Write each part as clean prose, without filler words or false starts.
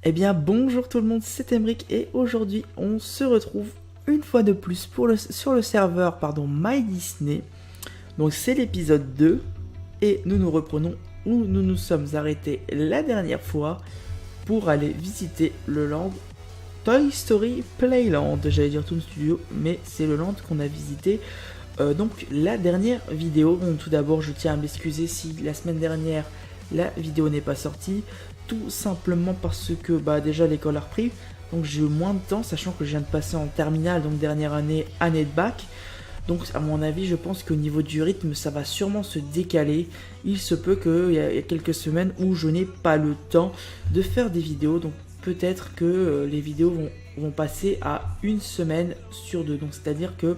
Eh bien bonjour tout le monde, c'est Emric et aujourd'hui on se retrouve une fois de plus sur le serveur My Disney. Donc c'est l'épisode 2 et nous nous reprenons où nous nous sommes arrêtés la dernière fois pour aller visiter le land Toy Story Playland. J'allais dire Toon Studio mais c'est le land qu'on a visité donc la dernière vidéo. Bon, tout d'abord je tiens à m'excuser si la semaine dernière la vidéo n'est pas sortie. Tout simplement parce que déjà l'école a repris, donc j'ai eu moins de temps, sachant que je viens de passer en terminale, donc dernière année de bac. Donc à mon avis, je pense qu'au niveau du rythme, ça va sûrement se décaler. Il se peut qu'il y a quelques semaines où je n'ai pas le temps de faire des vidéos, donc peut-être que les vidéos vont passer à une semaine sur deux. Donc c'est-à-dire que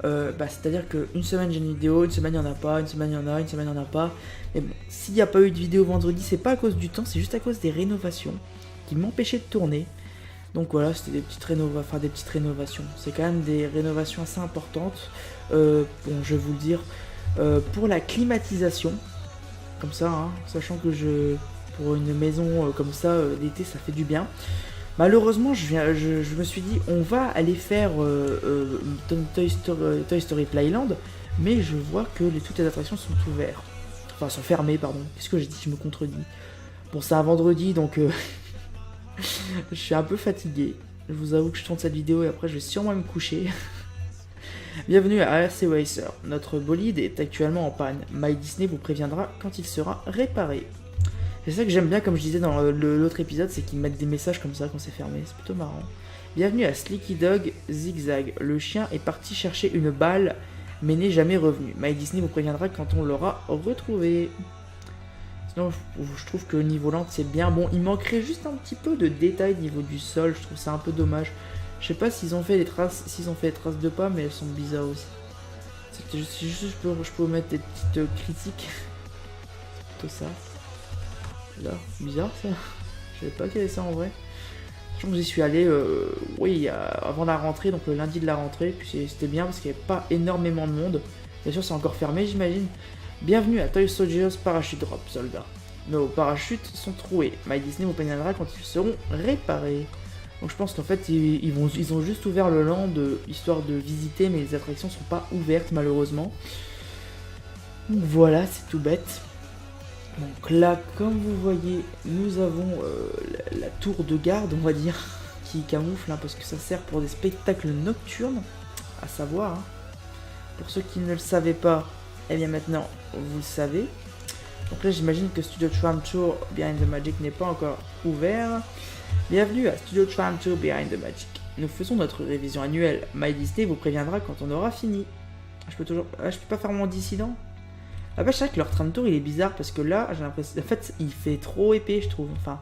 qu'une semaine j'ai une vidéo, une semaine il n'y en a pas, une semaine il y en a, une semaine il n'y en a pas. Mais bon, s'il n'y a pas eu de vidéo vendredi, c'est pas à cause du temps, c'est juste à cause des rénovations qui m'empêchaient de tourner. Donc voilà, c'était des petites rénovations. C'est quand même des rénovations assez importantes. Bon, je vais vous le dire. Pour la climatisation, comme ça, hein, sachant que pour une maison comme ça, l'été ça fait du bien. Malheureusement, je me suis dit, on va aller faire Toy Story Playland, mais je vois que toutes les attractions sont ouvertes. Enfin, sont fermées, pardon. Qu'est-ce que j'ai dit? Je me contredis. Bon, c'est un vendredi, donc je suis un peu fatigué. Je vous avoue que je tourne cette vidéo et après, je vais sûrement me coucher. Bienvenue à RC Racer. Notre bolide est actuellement en panne. My Disney vous préviendra quand il sera réparé. C'est ça que j'aime bien, comme je disais dans l'autre épisode, c'est qu'ils mettent des messages comme ça quand c'est fermé, c'est plutôt marrant. Bienvenue à Slinky Dog Zigzag. Le chien est parti chercher une balle, mais n'est jamais revenu. My Disney vous préviendra quand on l'aura retrouvé. Sinon, je trouve que niveau lente, c'est bien. Bon, il manquerait juste un petit peu de détails au niveau du sol, je trouve ça un peu dommage. Je sais pas s'ils ont fait les traces, de pas, mais elles sont bizarres aussi. C'est juste, je peux mettre des petites critiques. C'est plutôt ça. Là, bizarre ça. Je savais pas qu'il y avait ça en vrai. Je pense que j'y suis allé avant la rentrée, donc le lundi de la rentrée. Puis c'était bien parce qu'il n'y avait pas énormément de monde. Bien sûr, c'est encore fermé, j'imagine. Bienvenue à Toy Soldiers Parachute Drop, soldats. Nos parachutes sont troués. My Disney vous préviendra quand ils seront réparés. Donc je pense qu'en fait, ils ont juste ouvert le land histoire de visiter, mais les attractions sont pas ouvertes malheureusement. Donc voilà, c'est tout bête. Donc là, comme vous voyez, nous avons la tour de garde, on va dire, qui camoufle, hein, parce que ça sert pour des spectacles nocturnes, à savoir. Hein. Pour ceux qui ne le savaient pas, eh bien maintenant, vous le savez. Donc là, j'imagine que Studio Tram Tour Behind the Magic n'est pas encore ouvert. Bienvenue à Studio Tram Tour Behind the Magic. Nous faisons notre révision annuelle. My Disney vous préviendra quand on aura fini. Je peux pas faire mon dissident. Ah bah, je sais que leur tram tour il est bizarre parce que là j'ai l'impression. En fait, il fait trop épais, je trouve. Enfin.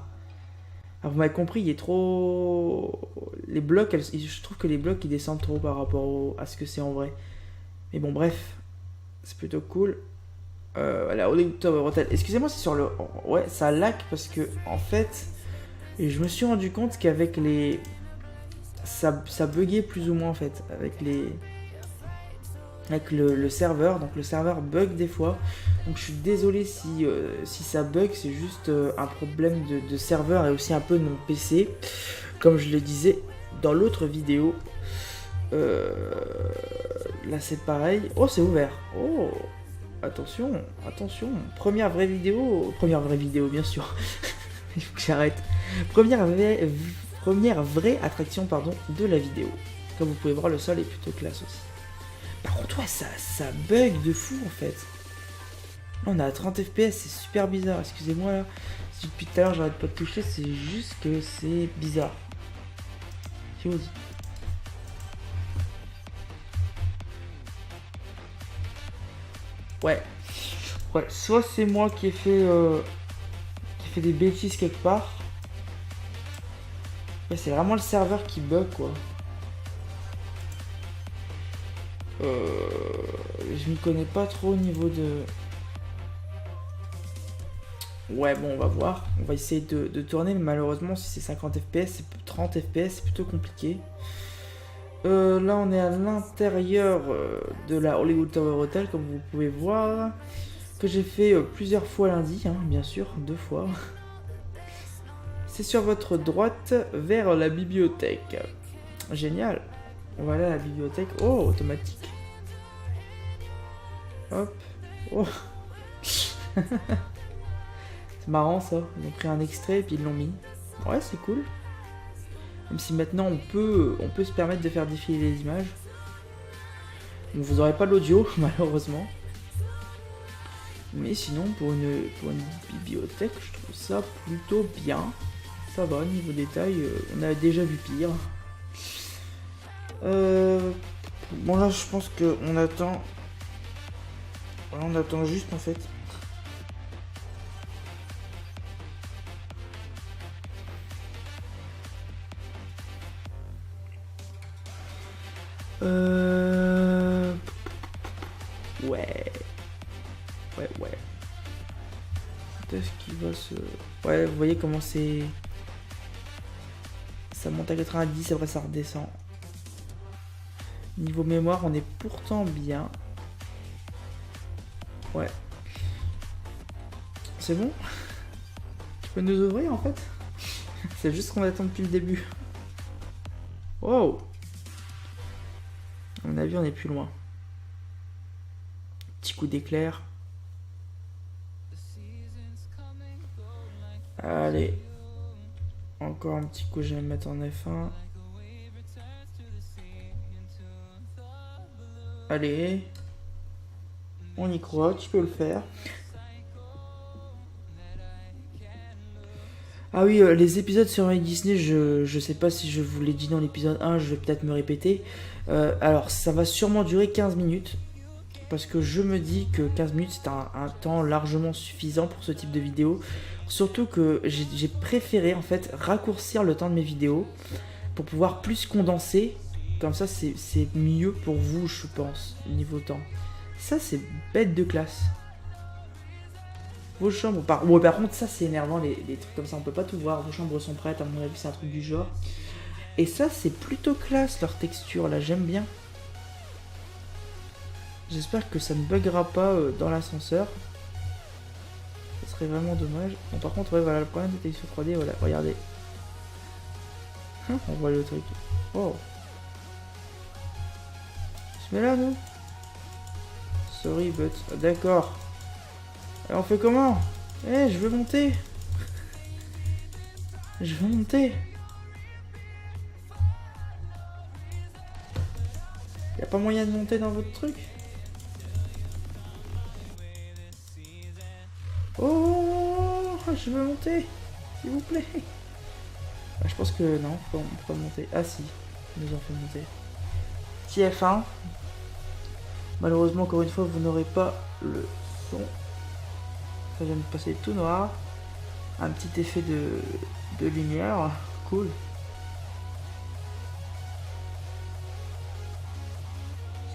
Alors, vous m'avez compris, il est trop. Les blocs, je trouve que les blocs ils descendent trop par rapport à ce que c'est en vrai. Mais bon, bref. C'est plutôt cool. Voilà, Hollywood Tower Hotel. Excusez-moi, c'est sur le. Ouais, ça lag parce que en fait. Je me suis rendu compte qu'avec les. Ça buguait plus ou moins en fait. Avec le serveur, donc le serveur bug des fois, donc je suis désolé si ça bug, c'est juste un problème de serveur et aussi un peu de mon PC, comme je le disais dans l'autre vidéo. Là c'est pareil, oh c'est ouvert, oh attention, première vraie vidéo bien sûr, il faut que j'arrête, première vraie attraction de la vidéo, comme vous pouvez voir le sol est plutôt classe aussi. Par contre, ouais, ça bug de fou en fait. Là, on est à 30 fps, c'est super bizarre. Excusez-moi là. Si depuis tout à l'heure j'arrête pas de toucher, c'est juste que c'est bizarre. Je vous dis. Ouais, soit c'est moi qui ai fait des bêtises quelque part. Ouais, c'est vraiment le serveur qui bug quoi. Je m'y connais pas trop au niveau de... Ouais, bon, on va voir. On va essayer de tourner, mais malheureusement, si c'est 50 fps, 30 fps, c'est plutôt compliqué. Là, on est à l'intérieur de la Hollywood Tower Hotel, comme vous pouvez voir. Que j'ai fait plusieurs fois lundi, hein, bien sûr, 2 fois. C'est sur votre droite vers la bibliothèque. Génial. Voilà la bibliothèque. Oh, automatique. Hop. Oh. C'est marrant ça. Ils ont pris un extrait et puis ils l'ont mis. Ouais, c'est cool. Même si maintenant on peut se permettre de faire défiler les images. Donc vous n'aurez pas l'audio malheureusement. Mais sinon pour une bibliothèque je trouve ça plutôt bien. Ça va, niveau détail, on a déjà vu pire. Bon là je pense qu'on attend. On attend juste en fait. Ouais. Est-ce qu'il va se... Ouais, vous voyez comment c'est... Ça monte à 90, après ça redescend. Niveau mémoire, on est pourtant bien. Ouais. C'est bon? Tu peux nous ouvrir en fait? C'est juste qu'on attend depuis le début. Wow! À mon avis, on est plus loin. Petit coup d'éclair. Allez. Encore un petit coup, je vais me mettre en F1. Allez. On y croit, tu peux le faire. Ah oui, les épisodes sur Disney, je sais pas si je vous l'ai dit dans l'épisode 1, je vais peut-être me répéter. Alors, ça va sûrement durer 15 minutes. Parce que je me dis que 15 minutes, c'est un temps largement suffisant pour ce type de vidéo. Surtout que j'ai préféré, en fait, raccourcir le temps de mes vidéos pour pouvoir plus condenser. Comme ça, c'est mieux pour vous, je pense, niveau temps. Ça, c'est bête de classe. Vos chambres... par contre, ça, c'est énervant, les trucs comme ça, on peut pas tout voir. Vos chambres sont prêtes, à mon avis, c'est un truc du genre. Et ça, c'est plutôt classe, leur texture, là, j'aime bien. J'espère que ça ne buggera pas dans l'ascenseur. Ce serait vraiment dommage. Bon, par contre, ouais, voilà, le problème de texture 3D, voilà, regardez. On voit le truc. Oh. Je mets là, nous. Sorry, but... D'accord. Alors, on fait comment? Eh, je veux monter. Je veux monter. Y a pas moyen de monter dans votre truc? Oh, je veux monter, s'il vous plaît. Je pense que non, on peut pas monter. Ah si, ils nous ont fait monter. Petit F1. Malheureusement, encore une fois, vous n'aurez pas le son. Ça vient de passer tout noir. Un petit effet de lumière. Cool.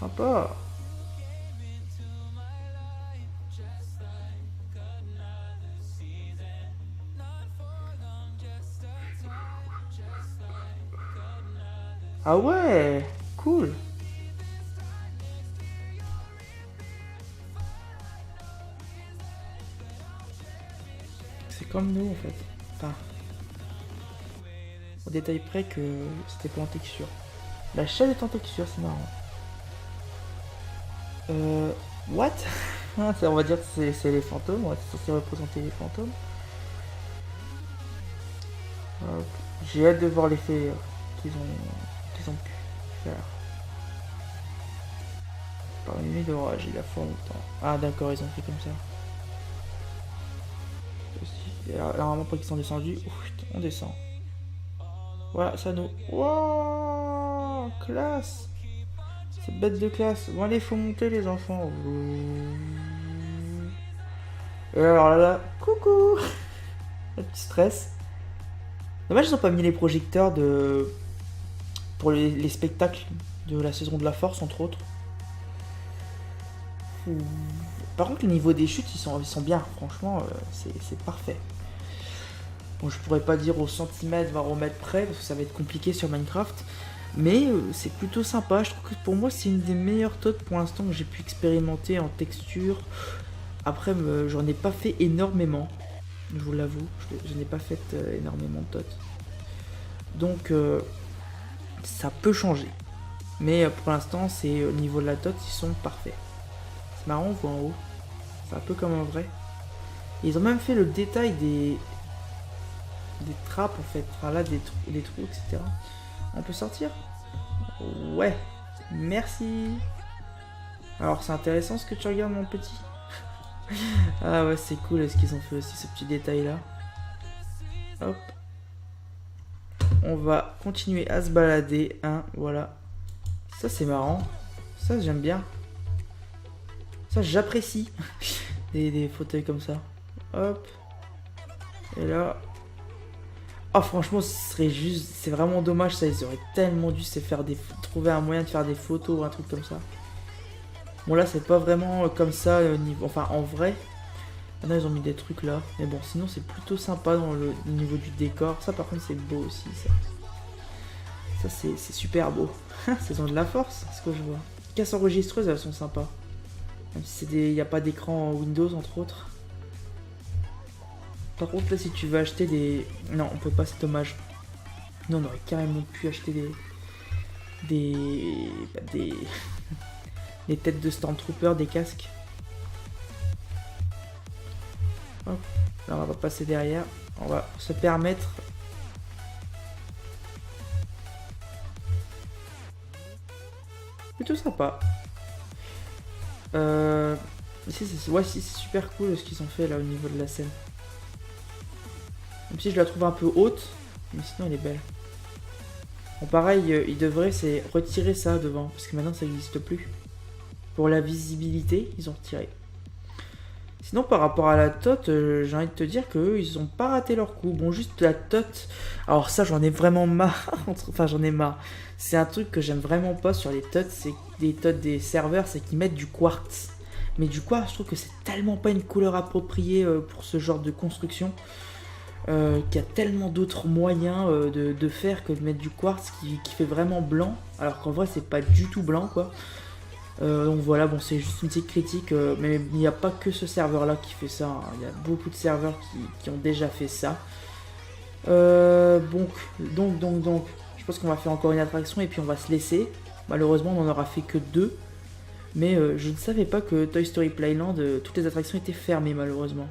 Sympa. Ah ouais, cool. C'est comme nous en fait. Enfin, au détail près que c'était pas en texture. La chaîne est en texture, c'est marrant. What? On va dire que c'est les fantômes, ouais, c'est censé représenter les fantômes. J'ai hâte de voir l'effet qu'ils ont pu faire. Par une nuit d'orage, il a fort longtemps. Ah d'accord, ils ont fait comme ça. Et alors, normalement, pas qu'ils sont descendus, on descend. Voilà, ça nous... Wow, classe. C'est bête de classe. Bon allez, faut monter les enfants. Et alors là, coucou. Le petit stress. Dommage ils ont pas mis les projecteurs pour les spectacles de la saison de la Force entre autres. Par contre le niveau des chutes ils sont bien, franchement c'est parfait. Bon je pourrais pas dire au centimètre voire au mètre près parce que ça va être compliqué sur Minecraft. Mais c'est plutôt sympa, je trouve que pour moi c'est une des meilleures TOD pour l'instant que j'ai pu expérimenter en texture. Après j'en ai pas fait énormément. Je vous l'avoue, je n'ai pas fait énormément de TOT. Donc ça peut changer. Mais pour l'instant, c'est au niveau de la TOT, ils sont parfaits. C'est marrant, on voit en haut. C'est un peu comme en vrai. Et ils ont même fait le détail des trappes en fait. Enfin là, des trous, etc. On peut sortir? Ouais. Merci. Alors c'est intéressant ce que tu regardes, mon petit. Ah ouais, c'est cool ce qu'ils ont fait aussi, ce petit détail là. Hop. On va continuer à se balader, hein, voilà. Ça c'est marrant. Ça j'aime bien. Ça j'apprécie. des fauteuils comme ça. Hop. Et là. Ah franchement ce serait juste. C'est vraiment dommage ça. Ils auraient tellement dû trouver un moyen de faire des photos ou un truc comme ça. Bon là c'est pas vraiment comme ça enfin en vrai. Maintenant ils ont mis des trucs là. Mais bon sinon c'est plutôt sympa dans le niveau du décor. Ça par contre c'est beau aussi ça. Ça c'est super beau. C'est ont de la force ce que je vois. Les casses enregistreuses elles sont sympas. Même si il n'y a pas d'écran Windows entre autres. Par contre là si tu veux acheter des... Non on peut pas, c'est dommage. Non on aurait carrément pu acheter des têtes de Stormtrooper, des casques. Hop. Là on va passer derrière. On va se permettre... Plutôt sympa. Si c'est super cool ce qu'ils ont fait là au niveau de la scène. Même si je la trouve un peu haute, mais sinon elle est belle. Bon pareil, ils devraient retirer ça devant, parce que maintenant ça n'existe plus. Pour la visibilité, ils ont retiré. Sinon par rapport à la TOT, j'ai envie de te dire qu'eux, ils ont pas raté leur coup. Bon juste la TOT, alors ça j'en ai vraiment marre, enfin j'en ai marre. C'est un truc que j'aime vraiment pas sur les TOT, c'est des TOT des serveurs, c'est qu'ils mettent du quartz. Mais du quartz, je trouve que c'est tellement pas une couleur appropriée pour ce genre de construction. Qu'il y a tellement d'autres moyens de faire que de mettre du quartz qui fait vraiment blanc. Alors qu'en vrai c'est pas du tout blanc quoi. Donc voilà, bon c'est juste une petite critique, mais il n'y a pas que ce serveur là qui fait ça, hein. Il y a beaucoup de serveurs qui ont déjà fait ça. Donc, je pense qu'on va faire encore une attraction et puis on va se laisser. Malheureusement on n'en aura fait que 2. Mais je ne savais pas que Toy Story Playland, toutes les attractions étaient fermées malheureusement.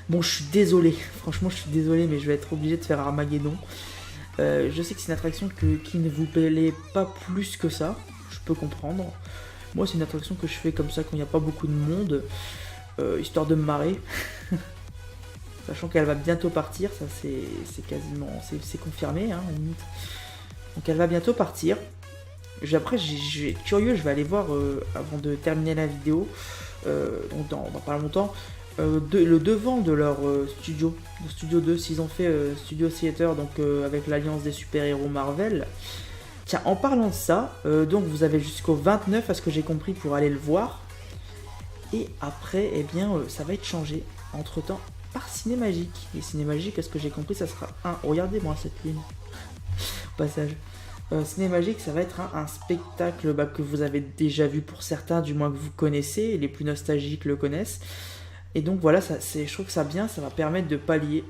Bon je suis désolé, franchement je suis désolé mais je vais être obligé de faire Armageddon. Je sais que c'est une attraction qui ne vous plaît pas plus que ça. Je peux comprendre. Moi c'est une attraction que je fais comme ça quand il n'y a pas beaucoup de monde, histoire de me marrer. Sachant qu'elle va bientôt partir, ça c'est quasiment, c'est confirmé hein, limite. Donc elle va bientôt partir. Après je vais être curieux, je vais aller voir avant de terminer la vidéo, donc dans pas longtemps, le devant de leur studio, de Studio 2, s'ils ont fait Studio Theater, donc avec l'alliance des super-héros Marvel. Tiens, en parlant de ça, donc vous avez jusqu'au 29 à ce que j'ai compris pour aller le voir. Et après, eh bien, ça va être changé entre-temps par Cinémagique. Et Cinémagique, à ce que j'ai compris, ça sera un... Regardez-moi cette lune, au passage. Cinémagique, ça va être un spectacle que vous avez déjà vu pour certains, du moins que vous connaissez, les plus nostalgiques le connaissent. Et donc voilà, je trouve que ça va permettre de pallier.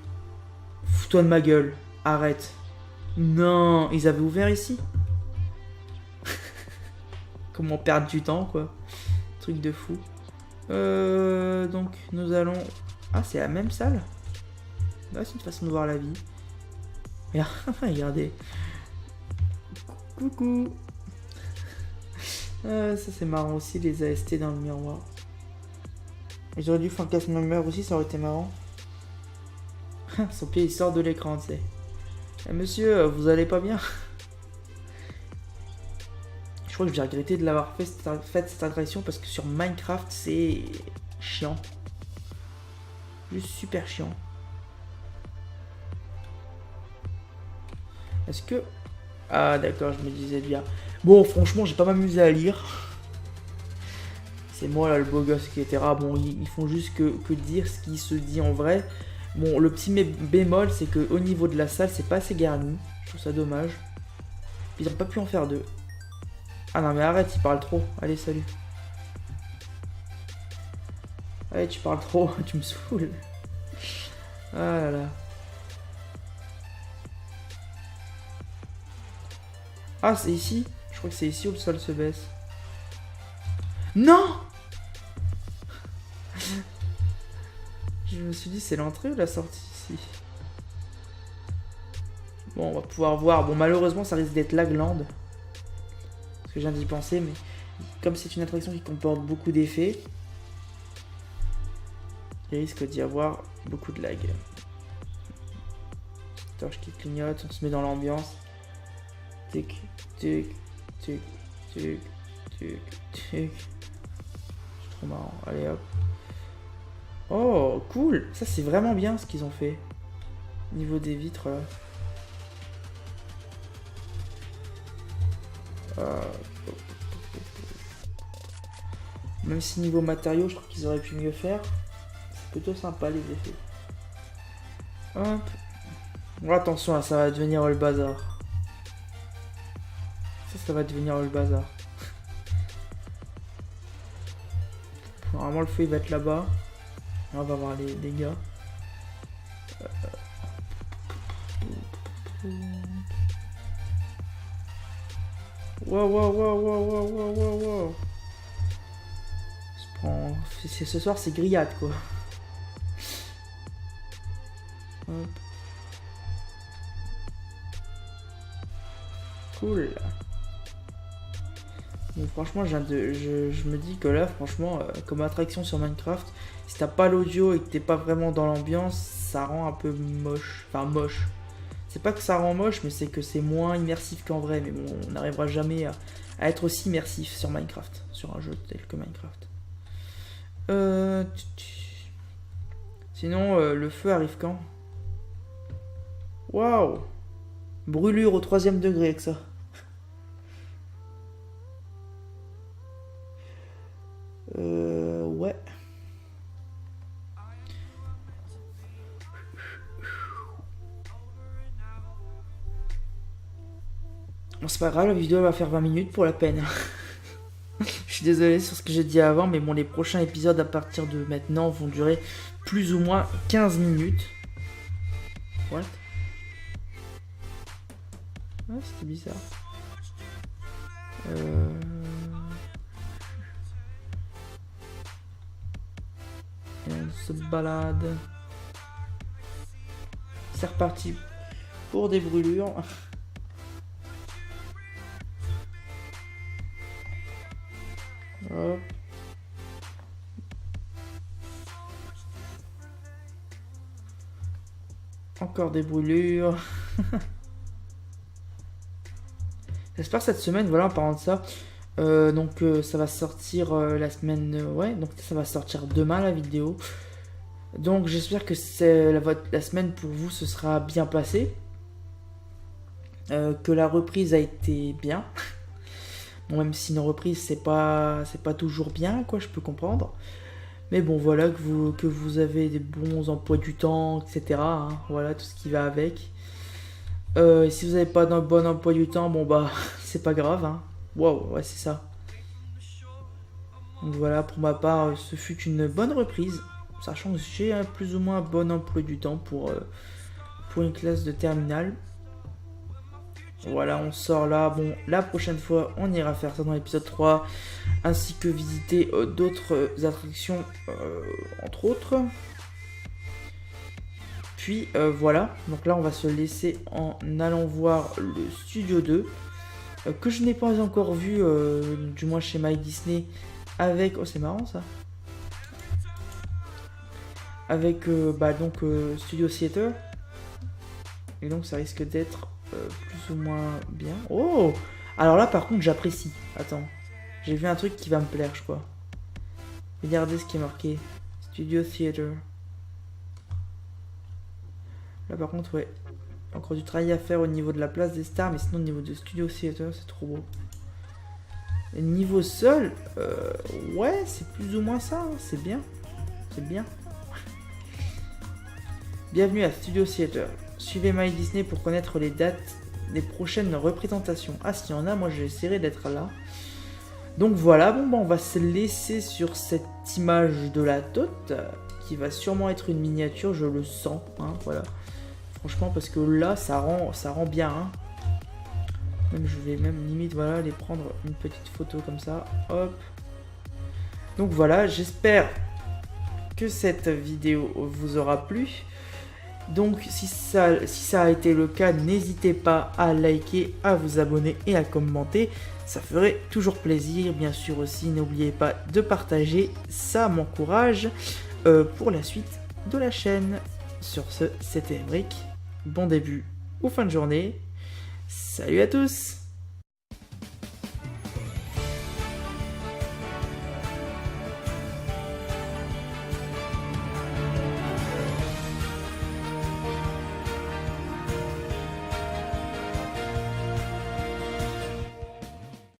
Fous-toi de ma gueule, arrête. Non, ils avaient ouvert ici. Comment perdre du temps, quoi. Truc de fou. Donc, nous allons... Ah, c'est la même salle. Bah, c'est une façon de voir la vie. Regardez. Coucou. Ça, c'est marrant aussi, les AST dans le miroir. Ils auraient dû faire un cast member aussi, ça aurait été marrant. Son pied, il sort de l'écran, tu sais. Monsieur, vous allez pas bien? Je crois que j'ai regretté de l'avoir fait cette attraction parce que sur Minecraft c'est chiant. Juste super chiant. Est-ce que... Ah d'accord, je me disais bien. Bon franchement j'ai pas m'amusé à lire. C'est moi là le beau gosse qui était rare. Bon ils font juste que dire ce qui se dit en vrai. Bon le petit bémol c'est que au niveau de la salle c'est pas assez garni. Je trouve ça dommage. Ils ont pas pu en faire 2. Ah non mais arrête, il parle trop. Allez, salut. Allez, tu parles trop, tu me saoules. Ah là là. Ah, c'est ici? Je crois que c'est ici où le sol se baisse. Non! Je me suis dit, c'est l'entrée ou la sortie ici? Bon, on va pouvoir voir. Bon, malheureusement, ça risque d'être la glande. Parce que je viens d'y penser, mais comme c'est une attraction qui comporte beaucoup d'effets, il risque d'y avoir beaucoup de lag. Torche qui clignote, on se met dans l'ambiance. Tic, tic, tic, tic, tic, tic. C'est trop marrant. Allez hop. Oh, cool. Ça, c'est vraiment bien ce qu'ils ont fait. Niveau des vitres, là. Même si niveau matériaux, je trouve qu'ils auraient pu mieux faire. C'est plutôt sympa, les effets. Hop. Bon, attention, là, ça va devenir le bazar. Ça va devenir le bazar. Normalement, le feu, il va être là-bas. On va voir les dégâts. Wow, wow, wow, wow, wow, wow, wow, wow. Ce soir, c'est grillade, quoi. Hop. Cool. Bon, franchement, je me dis que là, franchement, comme attraction sur Minecraft, si t'as pas l'audio et que t'es pas vraiment dans l'ambiance, ça rend un peu moche. Enfin, moche. C'est pas que ça rend moche, mais c'est que c'est moins immersif qu'en vrai. Mais bon, on n'arrivera jamais à être aussi immersif sur Minecraft, sur un jeu tel que Minecraft. Sinon, le feu arrive quand? Waouh! Brûlure au 3e degré avec ça. Ouais. Bon, c'est pas grave, la vidéo va faire 20 minutes pour la peine. Je suis désolé sur ce que j'ai dit avant, mais bon, les prochains épisodes à partir de maintenant vont durer plus ou moins 15 minutes. What? Ouais, c'était bizarre. Et on se balade. C'est reparti pour des brûlures. Hop. Encore des brûlures. J'espère cette semaine, voilà, en parlant de ça. Donc ça va sortir la semaine... ouais, donc ça va sortir demain la vidéo. Donc j'espère que la semaine pour vous se sera bien passée. Que la reprise a été bien. Bon, même si une reprise c'est pas toujours bien, quoi, je peux comprendre. Mais bon, voilà, que vous avez des bons emplois du temps, etc. Hein, voilà, tout ce qui va avec. Et si vous n'avez pas d'un bon emploi du temps, bon bah, c'est pas grave. Hein. Waouh, ouais, c'est ça. Donc voilà, pour ma part, ce fut une bonne reprise. Sachant que j'ai un plus ou moins bon emploi du temps pour une classe de terminale. Voilà, on sort là. Bon, la prochaine fois, on ira faire ça dans l'épisode 3. Ainsi que visiter d'autres attractions, entre autres. Puis voilà, donc là on va se laisser en allant voir le Studio 2. Que je n'ai pas encore vu, du moins chez My Disney. Avec... oh, c'est marrant ça. Avec donc Studio Theater. Et donc ça risque d'être plus ou moins bien. Oh! Alors là par contre j'apprécie. Attends. J'ai vu un truc qui va me plaire je crois. Regardez ce qui est marqué. Studio Theater. Là par contre ouais. Encore du travail à faire au niveau de la place des stars. Mais sinon au niveau de Studio Theater c'est trop beau. Et niveau sol. Ouais c'est plus ou moins ça. Hein. C'est bien. C'est bien. Bienvenue à Studio Theater. Suivez My Disney pour connaître les dates des prochaines représentations. Ah, s'il y en a, moi j'essaierai d'être là. Donc voilà, bon, bah, on va se laisser sur cette image de la tote qui va sûrement être une miniature, je le sens, hein, voilà. Franchement, parce que là, ça rend bien, hein. Même, je vais même limite, voilà, les prendre une petite photo comme ça, hop. Donc voilà, j'espère que cette vidéo vous aura plu. Donc si ça a été le cas, n'hésitez pas à liker, à vous abonner et à commenter. Ça ferait toujours plaisir. Bien sûr aussi, n'oubliez pas de partager, ça m'encourage pour la suite de la chaîne. Sur ce, c'était Emric. Bon début ou fin de journée. Salut à tous!